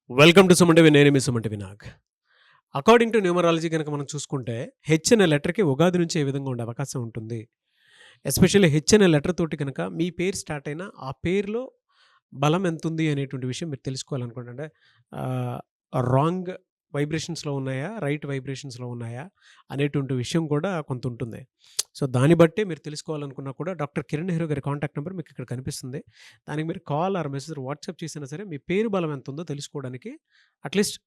Welcome to Suman TV. నేను మీ Suman TV Nag. According to numerology గనక మనం చూసుకుంటే, హెచ్ అనే లెటర్‌కి ఉగాది నుంచి ఏ విధంగా ఉండే అవకాశం ఉంటుంది. ఎస్పెషల్లీ హెచ్ అనే లెటర్ తోటి గనక మీ పేరు స్టార్ట్ అయిన ఆ పేరులో బలం ఎంతుంది అనేటువంటి విషయం మీరు తెలుసుకోవాలనుకోండి. అంటే ఆహ్, రాంగ్ వైబ్రేషన్స్‌లో ఉన్నాయా? రైట్ వైబ్రేషన్స్‌లో ఉన్నాయా? అనేటువంటి విషయం కూడా కొంతుంటుంది. సో, దాన్ని బట్టే మీరు తెలుసుకోవాలనుకున్నా కూడా డాక్టర్ కిరణ్ నెహ్రూ గారి కాంటాక్ట్ నంబర్ మీకు ఇక్కడ కనిపిస్తుంది. దానికి మీరు కాల్ ఆర్ మెసేజ్ వాట్సాప్ చేసినా సరే మీ పేరు బలం ఎంతుందో తెలుసుకోవడానికి అట్‌లీస్ట్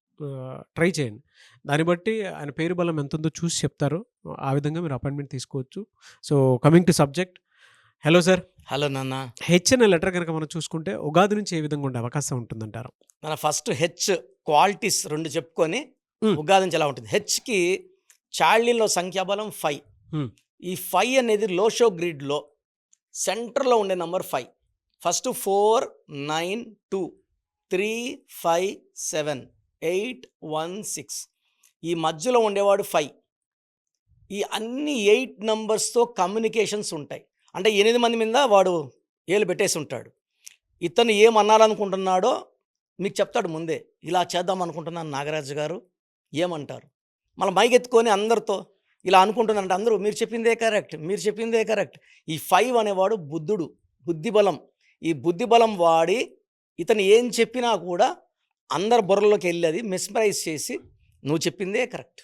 ట్రై చేయండి. దాన్ని బట్టి ఆయన పేరు బలం ఎంతుందో చూసి చెప్తారు. ఆ విధంగా మీరు అపాయింట్‌మెంట్ తీసుకోవచ్చు. So, coming to subject. Hello sir. Hello నాన్న. హెచ్ అనే లెటర్ గనక మనం చూసుకుంటే ఉగాది నుంచి ఏ విధంగా ఉండే అవకాశం ఉంటుందంటారు? మన ఫస్ట్ హెచ్ క్వాలిటీస్ 2 చెప్పుకొని హ్మ్. ఉగాది నుంచి ఎలా ఉంటుంది. హెచ్‌కి చార్లీలో సంఖ్యాబలం 5. హ్మ్. ఈ 5 అనేది లోషో గ్రిడ్‌లో సెంటర్‌లో ఉండే నంబర్ 5. ఫస్ట్ 4, 9, 2, 3, 5, 7, 8, 1, 6. ఈ మధ్యలో ఉండేవాడు 5. ఈ అన్ని 8 నంబర్స్‌తో కమ్యూనికేషన్స్ ఉంటాయి. అంటే 8 మంది మీద వాడు ఏలు పెట్టేసి ఉంటాడు. ఇతను ఏమనాలనుకుంటున్నాడో మీకు చెప్తాడు ముందే. ఇలా చేద్దాం అనుకుంటున్నాను నాగరాజు గారు, ఏమంటారు? మళ్ళీ మైక్ ఎత్తుకొని అందరితో ఇలా అనుకుంటున్నానంటే అందరూ మీరు చెప్పిందే కరెక్ట్, మీరు చెప్పిందే కరెక్ట్. ఈ 5 అనేవాడు బుద్ధుడు, బుద్ధిబలం. ఈ బుద్ధిబలం వాడి ఇతను ఏం చెప్పినా కూడా అందరి బుర్రలోకి వెళ్ళి అది మెస్మరైజ్ చేసి నువ్వు చెప్పిందే కరెక్ట్.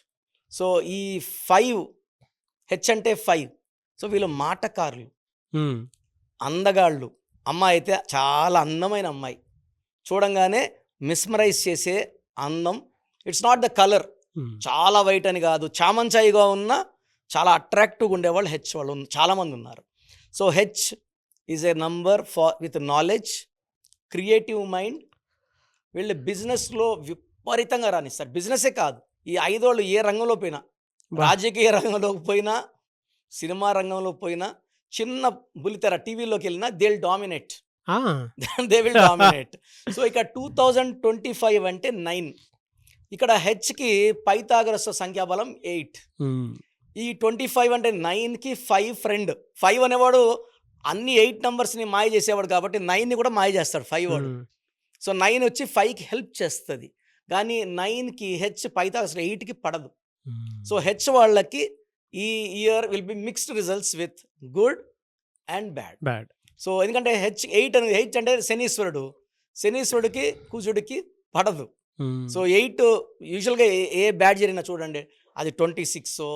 సో ఈ 5 హెచ్ అంటే 5. సో వీళ్ళు మాటకారులు, హ్మ్. అందగాళ్ళు. అమ్మాయి అయితే చాలా అందమైన అమ్మాయి. చూడంగానే మిస్మరైజ్ చేసే అందం. It's not the colour. హ్మ్. చాలా వైట్ అని కాదు, చామంచాయిగా ఉన్న చాలా అట్రాక్టివ్గా ఉండేవాళ్ళు హెచ్ వాళ్ళు చాలామంది ఉన్నారు. So H is a number for with knowledge, creative mind. వీళ్ళు బిజినెస్లో విపరీతంగా రాణిస్తారు. బిజినెసే కాదు, ఈ 5 వాళ్ళు ఏ రంగంలో పోయినా, బా! రాజకీయ రంగంలోకి పోయినా, సినిమా రంగంలో పోయినా, చిన్న బుల్లితెర టీవీలోకి వెళ్ళినా దే విల్ డామినేట్. ఆ! They will dominate. సో ఇక 2025 అంటే 9. ఇక్కడ హెచ్కి పైథాగరస్ సంఖ్యాబలం 8. హ్మ్. ఈ 25 అంటే 9కి 5 ఫ్రెండ్. 5 అనేవాడు అన్ని 8 నంబర్స్ని మాయ చేసేవాడు కాబట్టి 9ని కూడా మాయ చేస్తాడు 5 వాడు. హ్మ్. సో 9 వచ్చి 5కి హెల్ప్ చేస్తుంది. కానీ 9కి హెచ్ పైథాగరస్ 8కి పడదు. సో హ్మ్. హెచ్ వాళ్ళకి ఈ year will be mixed results with good and bad. Bad. So ఎందుకంటే హెచ్ అనేది హెచ్ అంటే శనీశ్వరుడు. శనీశ్వరుడికి కుజుడికి పడదు. హ్మ్. సో 8 యూజువల్గా ఏ బ్యాడ్ జరిగినా చూడండి, అది 26,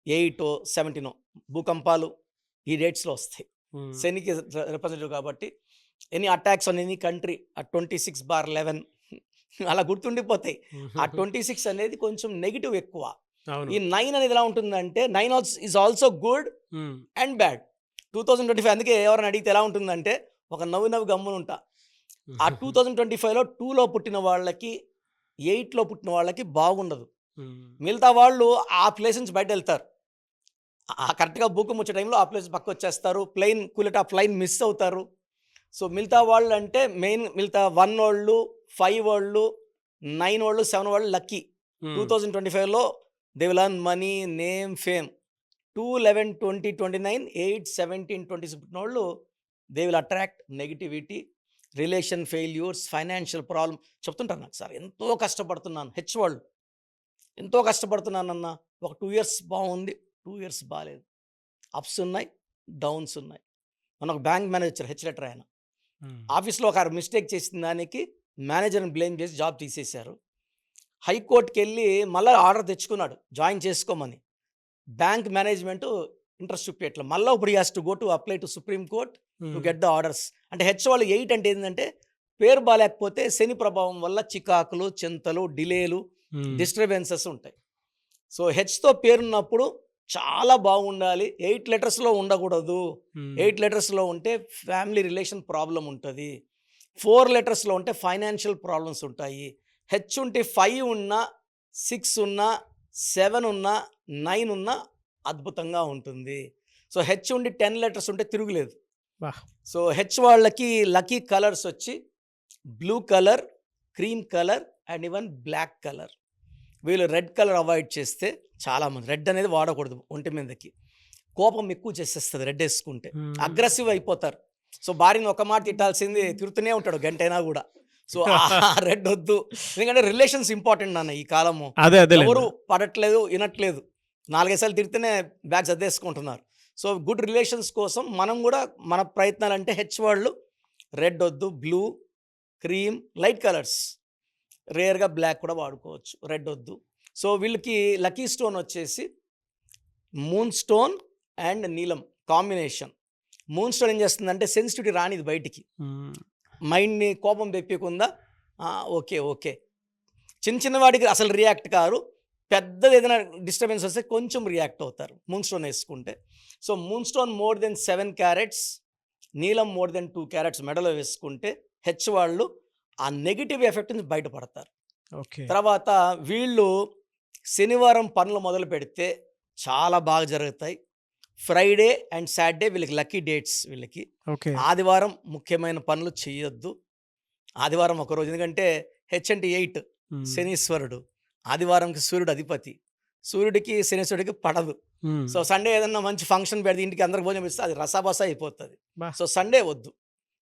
8, 17 భూకంపాలు ఈ డేట్స్లో వస్తాయి. హ్మ్. శనికి రిప్రజెంటేటివ్ కాబట్టి any attacks on any country ఆ 26/11 అలా గుర్తుండిపోతాయి. ఆ 26 అనేది కొంచెం నెగిటివ్ ఎక్కువ. అవును. ఈ 9 అనేది ఎలా ఉంటుందంటే 9 ఈజ్ ఆల్సో గుడ్ హ్మ్. And bad. 2025 అందుకే ఎవరైనా అడిగితే ఎలా ఉంటుందంటే ఒక నవ్వు గమ్మున ఉంటా. ఆ 2025లో 2లో పుట్టిన వాళ్ళకి, 8లో పుట్టిన వాళ్ళకి బాగుండదు. హ్మ్. మిగతా వాళ్ళు ఆ ప్లేస్ నుంచి బయట వెళ్తారు. కరెక్ట్గా భూకంపం వచ్చే టైంలో ఆ ప్లేస్ పక్క వచ్చేస్తారు. ప్లేన్ కూలేట ఆ ఫ్లైన్ మిస్ అవుతారు. సో మిగతా వాళ్ళు అంటే మెయిన్ మిగతా 1 వాళ్ళు, 5 వాళ్ళు, 9 వాళ్ళు, 7 వాళ్ళు లక్కీ. హ్మ్. 2025లో they will earn money, name, fame. 2, 11, 20, 29, 8, 17, 26 పుట్టినోళ్ళు they will attract negativity, relation failures, financial problem. చెప్తుంటారు నాకు, సార్ ఎంతో కష్టపడుతున్నాను, హెచ్ వాళ్ళు ఎంతో కష్టపడుతున్నానన్న. ఒక 2 ఇయర్స్ బాగుంది, 2 ఇయర్స్ బాగాలేదు. అప్స్ ఉన్నాయి, డౌన్స్ ఉన్నాయి. మన ఒక బ్యాంక్ మేనేజర్ హెచ్ లెటర్ ఆయన హ్మ్. ఆఫీస్లో ఒక మిస్టేక్ చేసిన దానికి మేనేజర్ని బ్లేమ్ చేసి జాబ్ తీసేశారు. హైకోర్టుకి వెళ్ళి మళ్ళీ ఆర్డర్ తెచ్చుకున్నాడు జాయిన్ చేసుకోమని. బ్యాంక్ మేనేజ్మెంట్ ఇంట్రెస్ట్ చూపించట్లేదు. మళ్ళీ ఇప్పుడు has to go to apply to supreme court to get the orders. అంటే హెచ్ వాళ్ళు 8 అంటే ఏంటంటే పేరు బాగాలేకపోతే శని ప్రభావం వల్ల చికాకులు, చింతలు, డిలేలు, హ్మ్. డిస్టర్బెన్సెస్ ఉంటాయి. సో హెచ్తో పేరున్నప్పుడు చాలా బాగుండాలి. 8 లెటర్స్లో ఉండకూడదు. హ్మ్. 8 లెటర్స్లో ఉంటే ఫ్యామిలీ రిలేషన్ ప్రాబ్లం ఉంటుంది. 4 లెటర్స్లో ఉంటే ఫైనాన్షియల్ ప్రాబ్లమ్స్ ఉంటాయి. హెచ్ ఉంటే 5 ఉన్నా, 6 ఉన్నా, 7 ఉన్నా, 9 ఉన్నా అద్భుతంగా ఉంటుంది. సో హెచ్ ఉండి 10 లెటర్స్ ఉంటే తిరుగులేదు. బా! సో హెచ్ వాళ్ళకి లక్కీ కలర్స్ వచ్చి blue colour, cream colour and even black colour. వీళ్ళు రెడ్ కలర్ అవాయిడ్ చేస్తే చాలామంది రెడ్ అనేది వాడకూడదు ఒంటి మీదకి. కోపం ఎక్కువ చేసేస్తుంది రెడ్ వేసుకుంటే. హ్మ్. అగ్రెసివ్ అయిపోతారు. సో భార్యని ఒక మాట తిట్టాల్సింది తిడుతూనే ఉంటాడు గంటైనా కూడా. సో ఆ రెడ్ వద్దు. ఎందుకంటే రిలేషన్స్ ఇంపార్టెంట్ నాన్న ఈ కాలము. అదే ఎవరు పడట్లేదు, వినట్లేదు. 4, 5 సార్లు తిడితేనే బ్యాగ్ సర్దేసుకుంటున్నారు. సో గుడ్ రిలేషన్స్ కోసం మనం కూడా మన ప్రయత్నాలంటే వాళ్ళు రెడ్ వద్దు, బ్లూ, క్రీమ్, లైట్ కలర్స్, రేర్గా బ్లాక్ కూడా వాడుకోవచ్చు. రెడ్ వద్దు. సో వీళ్ళకి లక్కీ స్టోన్ వచ్చేసి మూన్ స్టోన్ అండ్ నీలం కాంబినేషన్. మూన్ స్టోన్ ఏం చేస్తుందంటే సెన్సిటివిటీ రానిది బయటికి, మైండ్ని కోపం తెప్పకుండా ఓకే చిన్న వాడికి అసలు రియాక్ట్ కారు, పెద్దది ఏదైనా డిస్టర్బెన్స్ వస్తే కొంచెం రియాక్ట్ అవుతారు మూన్ స్టోన్ వేసుకుంటే. So moon stone more than 7 carats, నీలం మోర్ దెన్ 2 క్యారెట్స్ మెడలో వేసుకుంటే వాళ్ళు ఆ నెగిటివ్ ఎఫెక్ట్ నుంచి బయటపడతారు. తర్వాత వీళ్ళు శనివారం పనులు మొదలు పెడితే చాలా బాగా జరుగుతాయి. ఫ్రైడే అండ్ సాటర్డే వీళ్ళకి లక్కీ డేట్స్. వీళ్ళకి ఆదివారం ముఖ్యమైన పనులు చేయొద్దు. ఆదివారం ఒకరోజు, ఎందుకంటే హెచ్ అంటే 8 శనీశ్వరుడు, ఆదివారంకి సూర్యుడు అధిపతి, సూర్యుడికి శనీశ్వరుడికి పడదు. సో సండే ఏదన్నా మంచి ఫంక్షన్ పెడితే ఇంటికి అందరికి భోజనం ఇస్తే అది రసాబసా అయిపోతుంది. సో సండే వద్దు.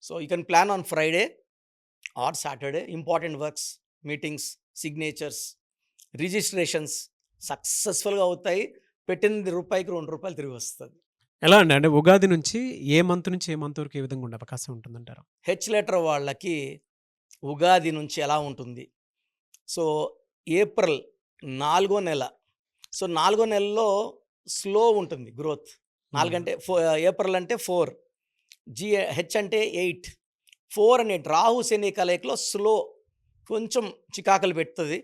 So you can plan on Friday or Saturday. Important works, meetings, signatures, registrations సక్సెస్ఫుల్గా అవుతాయి. పెట్టింది రూపాయికి 2 రూపాయలు తిరిగి వస్తుంది. ఎలా అండి? అంటే ఉగాది నుంచి ఏ మంత్ వరకు ఏ విధంగా ఉండే అవకాశం ఉంటుందంటారు? హెచ్ లెటర్ వాళ్ళకి ఉగాది నుంచి ఎలా ఉంటుంది? సో ఏప్రిల్ 4వ నెల. సో 4వ నెలలో స్లో ఉంటుంది గ్రోత్. 4 అంటే ఏప్రిల్ అంటే 4, హెచ్ అంటే 8, 4 అనే రాహు శని కలయికలో స్లో, కొంచెం చికాకులు పెడుతుంది.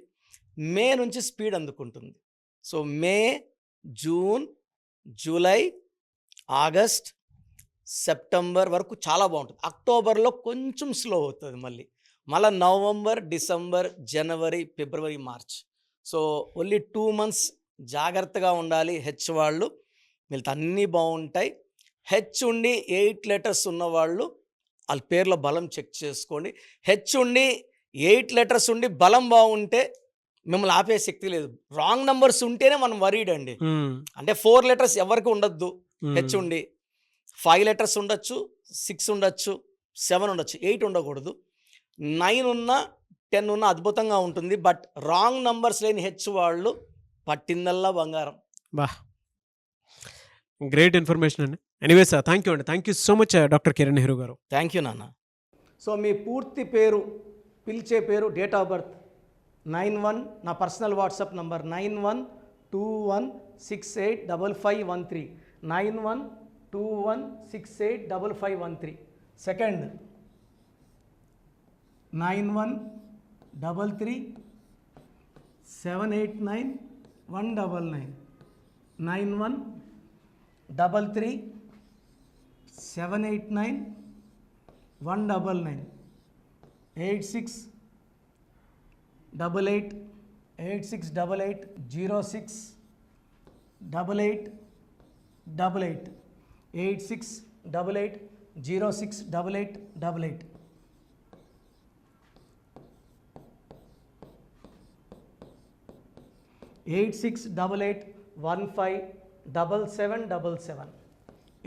మే నుంచి స్పీడ్ అందుకుంటుంది. సో మే, జూన్, జూలై, ఆగస్ట్, సెప్టెంబర్ వరకు చాలా బాగుంటుంది. అక్టోబర్లో కొంచెం స్లో అవుతుంది. మళ్ళీ నవంబర్, డిసెంబర్, జనవరి, ఫిబ్రవరి, మార్చ్. సో ఓన్లీ 2 months జాగ్రత్తగా ఉండాలి హెచ్ వాళ్ళు. వీళ్ళతో అన్నీ బాగుంటాయి. హెచ్ ఉండి 8 letters ఉన్నవాళ్ళు వాళ్ళ పేర్లో బలం చెక్ చేసుకోండి. హెచ్ ఉండి 8 letters ఉండి బలం బాగుంటే మిమ్మల్ని ఆపే శక్తి లేదు. రాంగ్ నంబర్స్ ఉంటేనే మనం వరీడ్ అండి. అంటే 4 letters ఎవరికి ఉండొద్దు. హెచ్ ఉండి 5 letters ఉండొచ్చు, 6 ఉండొచ్చు, 7 ఉండొచ్చు, 8 ఉండకూడదు. 9 ఉన్నా 10 ఉన్నా అద్భుతంగా ఉంటుంది. బట్ రాంగ్ నంబర్స్ లేని హెచ్ వాళ్ళు పట్టిందల్లా బంగారం. గ్రేట్ ఇన్ఫర్మేషన్ అండి. ఎనీవేస్ థ్యాంక్ యూ అండి. Thank you so much doctor Kiran Nehru గారు. థ్యాంక్ యూ నాన్న. సో మీ పూర్తి పేరు, పిలిచే పేరు, డేట్ ఆఫ్ బర్త్ 91, నా పర్సనల్ వాట్సాప్ నంబర్ 9121685513, 9121685513. సెకండ్ 9133789199, 9133789199, 8688068888, 8688068888, 8688157777,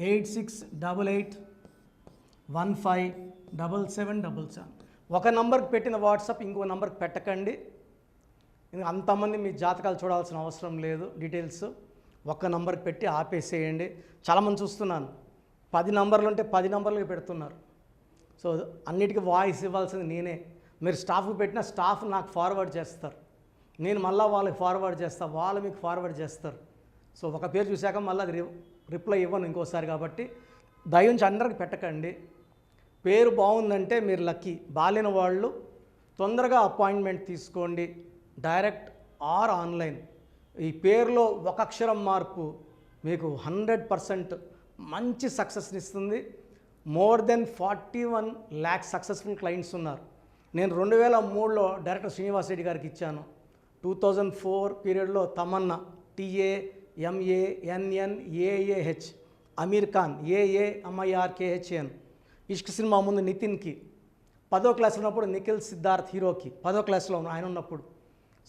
8688157777. ఒక నంబర్కి పెట్టిన వాట్సాప్ ఇంకో నంబర్కి పెట్టకండి. అంతమంది మీ జాతకాలు చూడాల్సిన అవసరం లేదు. డీటెయిల్స్ ఒక్క నంబర్కి పెట్టి ఆపేసేయండి. చాలామంది చూస్తున్నాను 10 నంబర్లు ఉంటే 10 నంబర్లకి పెడుతున్నారు. సో అన్నిటికీ వాయిస్ ఇవ్వాల్సింది నేనే. మీరు స్టాఫ్కి పెట్టిన స్టాఫ్ నాకు ఫార్వర్డ్ చేస్తారు, నేను మళ్ళీ వాళ్ళకి ఫార్వర్డ్ చేస్తాను, వాళ్ళు మీకు ఫార్వర్డ్ చేస్తారు. సో ఒక పేరు చూశాక మళ్ళీ అది రిప్లై ఇవ్వను ఇంకోసారి. కాబట్టి దయించి అందరికి పెట్టకండి. పేరు బాగుందంటే మీరు లక్కీ. బాలేని వాళ్ళు తొందరగా అపాయింట్మెంట్ తీసుకోండి, డైరెక్ట్ ఆర్ ఆన్లైన్. ఈ పేరులో ఒక అక్షరం మార్పు మీకు 100% మంచి సక్సెస్ని ఇస్తుంది. More than 41 lakhs successful clients ఉన్నారు. నేను 2003లో డైరెక్టర్ శ్రీనివాస్ రెడ్డి గారికి ఇచ్చాను. 2004 పీరియడ్లో తమన్నా, TAMANNAAH, అమీర్ ఖాన్, AAMIRKHN, ఇష్క్ సినిమా ముందు నితిన్కి, 10వ క్లాస్ ఉన్నప్పుడు నిఖిల్ సిద్ధార్థ్ హీరోకి, 10వ క్లాస్లో ఆయన ఉన్నప్పుడు.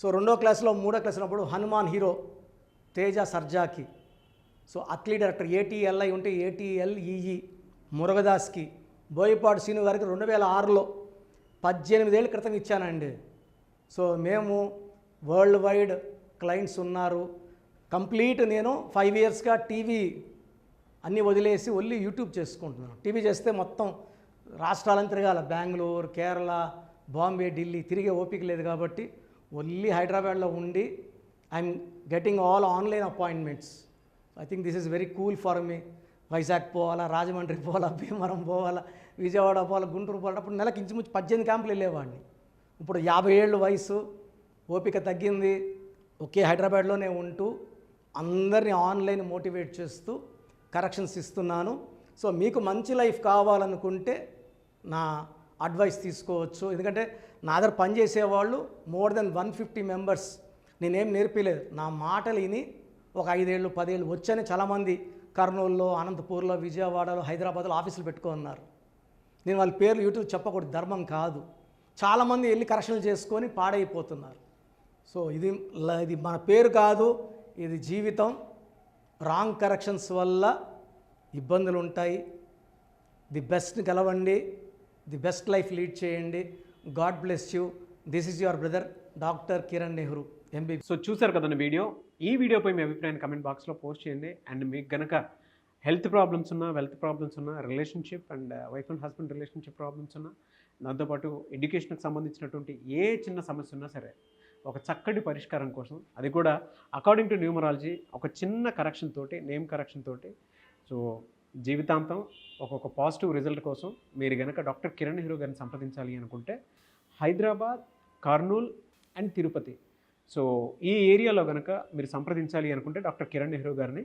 సో 2వ క్లాస్లో 3వ క్లాస్ ఉన్నప్పుడు హనుమాన్ హీరో తేజ సర్జాకి. సో అట్లీ డైరెక్టర్ ATLI ఉంటే ATLEE మురుగదాస్కి, బోయపాడు శ్రీను గారికి 2006లో 18 ఏళ్ళ క్రితం ఇచ్చానండి. సో మేము వరల్డ్ వైడ్ క్లయింట్స్ ఉన్నారు. కంప్లీట్ నేను 5 ఇయర్స్గా టీవీ అన్నీ వదిలేసి ఓన్లీ యూట్యూబ్ చేసుకుంటున్నాను. టీవీ చేస్తే మొత్తం రాష్ట్రాలను తిరగాల, బెంగళూరు, కేరళ, బాంబే, ఢిల్లీ తిరిగే ఓపిక లేదు కాబట్టి ఓన్లీ హైదరాబాద్లో ఉండి I'm getting all online appointments. I think this is very cool for me. Vizag పోవాలా, రాజమండ్రి పోవాలా, భీమవరం పోవాలా, విజయవాడ పోవాలా, గుంటూరు పోవాలా. అప్పుడు నెలకి ఇంచుమించు 18 క్యాంపులు వెళ్ళేవాడిని. ఇప్పుడు 50 ఏళ్ళు వయసు, ఓపిక తగ్గింది. ఒకే హైదరాబాద్లోనే ఉంటూ అందరినీ ఆన్లైన్ మోటివేట్ చేస్తూ కరెక్షన్స్ ఇస్తున్నాను. సో మీకు మంచి లైఫ్ కావాలనుకుంటే నా అడ్వైస్ తీసుకోవచ్చు. ఎందుకంటే నా దగ్గర పనిచేసేవాళ్ళు మోర్ దెన్ 150 మెంబర్స్. నేనేం నేర్పిలేదు, నా మాటలు విని ఒక 5 ఏళ్ళు 10 ఏళ్ళు వచ్చని చాలామంది కర్నూలులో, అనంతపూర్లో, విజయవాడలో, హైదరాబాద్లో ఆఫీసులు పెట్టుకున్నారు. నేను వాళ్ళ పేర్లు యూట్యూబ్ చెప్పకూడదు, ధర్మం కాదు. చాలామంది వెళ్ళి కరెక్షన్లు చేసుకొని పాడైపోతున్నారు. సో ఇది మన పేరు కాదు, ఇది జీవితం. రాంగ్ కరెక్షన్స్ వల్ల ఇబ్బందులు ఉంటాయి. ది బెస్ట్ గెలవండి, ది బెస్ట్ లైఫ్ లీడ్ చేయండి. God bless you. This is your brother doctor Kiran Nehru, MB. So చూసారు కదండి వీడియో. ఈ వీడియోపై మీ అభిప్రాయాన్ని కమెంట్ బాక్స్లో పోస్ట్ చేయండి. అండ్ మీకు గనక హెల్త్ ప్రాబ్లమ్స్ ఉన్నా, వెల్త్ ప్రాబ్లమ్స్ ఉన్నా, relationship and wife and husband relationship problems ఉన్నా, దాంతోపాటు ఎడ్యుకేషన్కి సంబంధించినటువంటి ఏ చిన్న సమస్య ఉన్నా సరే ఒక చక్కటి పరిష్కారం కోసం, అది కూడా అకార్డింగ్ టు న్యూమరాలజీ, ఒక చిన్న కరెక్షన్ తోటి, నేమ్ కరెక్షన్ తోటి, సో జీవితాంతం ఒక్కొక్క పాజిటివ్ రిజల్ట్ కోసం మీరు కనుక డాక్టర్ కిరణ్ నెహ్రూ గారిని సంప్రదించాలి అనుకుంటే హైదరాబాద్, కర్నూల్ అండ్ తిరుపతి, సో ఈ ఏరియాలో కనుక మీరు సంప్రదించాలి అనుకుంటే డాక్టర్ కిరణ్ నెహ్రూ గారిని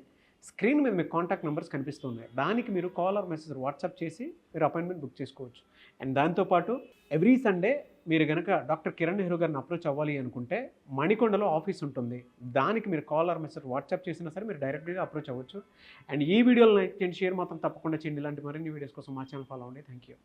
స్క్రీన్ మీద మీకు కాంటాక్ట్ నెంబర్స్ కనిపిస్తున్నాయి. దానికి మీరు కాల్ ఆర్ మెసేజ్ వాట్సాప్ చేసి మీరు అపాయింట్మెంట్ బుక్ చేసుకోవచ్చు. అండ్ దాంతోపాటు ఎవ్రీ సండే మీరు కనుక డాక్టర్ కిరణ్ నెహ్రూ గారిని అప్రోచ్ అవ్వాలి అనుకుంటే మణికొండలో ఆఫీస్ ఉంటుంది. దానికి మీరు కాల్ ఆర్ మెసేజ్ వాట్సాప్ చేసినా సరే మీరు డైరెక్ట్గా అప్రోచ్ అవ్వచ్చు. అండ్ ఈ వీడియోలో లైక్ చేయండి, షేర్ మాత్రం తప్పకుండా చేయండి. ఇలాంటి మరిన్ని వీడియోస్ కోసం మా ఛానల్ ఫాలో అవ్వండి. Thank you.